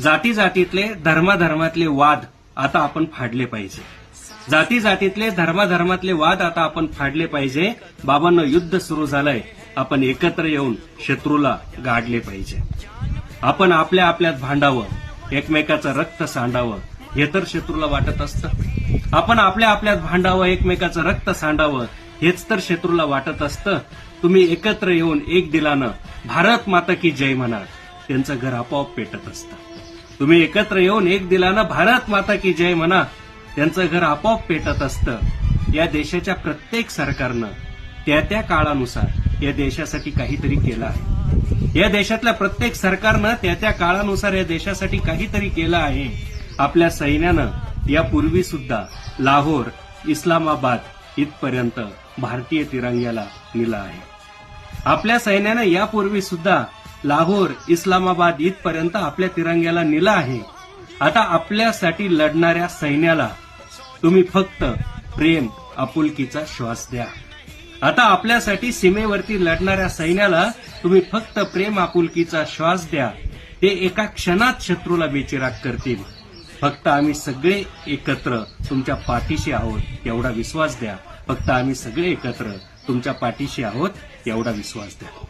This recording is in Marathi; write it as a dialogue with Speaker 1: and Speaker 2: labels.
Speaker 1: जाती जातीतले धर्माधर्मातले वाद आता आपण फाडले पाहिजे. जाती जातीतले धर्माधर्मातले वाद आता आपण फाडले पाहिजे. बाबांनो, युद्ध सुरू झालंय. आपण एकत्र येऊन शत्रूला गाडले पाहिजे. आपण आपल्या आपल्यात भांडावं, एकमेकाचं रक्त सांडावं, हे तर शत्रूला वाटत असतं. आपण आपल्या आपल्यात भांडावं, एकमेकाचं रक्त सांडावं, हेच तर शत्रूला वाटत असतं. तुम्ही एकत्र येऊन एक दिलानं भारत माता की जय म्हणा, त्यांचं घर आपोआप पेटत असतं. तुम्ही एकत्र येऊन एक दिलानं भारत माता की जय म्हणा, त्यांचं घर आपोआप पेटत असतं. या देशाच्या प्रत्येक सरकारनं त्या त्या काळानुसार या देशासाठी काहीतरी केलं आहे. या देशातल्या प्रत्येक सरकारनं त्या त्या काळानुसार या देशासाठी काहीतरी केलं आहे. आपल्या सैन्यानं यापूर्वी सुद्धा लाहोर, इस्लामाबाद इथपर्यंत भारतीय तिरंग्याला नेलं आहे. आपल्या सैन्यानं यापूर्वी सुद्धा लाहोर, इस्लामाबाद इथपर्यंत आपल्या तिरंग्याला नेलं आहे. आता आपल्यासाठी लढणाऱ्या सैन्याला तुम्ही फक्त प्रेम, आपुलकीचा श्वास द्या. आता आपल्यासाठी सीमेवरती लढणाऱ्या सैन्याला तुम्ही फक्त प्रेम, आपुलकीचा श्वास द्या. ते एका क्षणात शत्रूला बेचिराग करतील. फक्त आम्ही सगळे एकत्र तुमच्या पाठीशी आहोत एवढा विश्वास द्या. फक्त आम्ही सगळे एकत्र तुमच्या पाठीशी आहोत एवढा विश्वास द्या.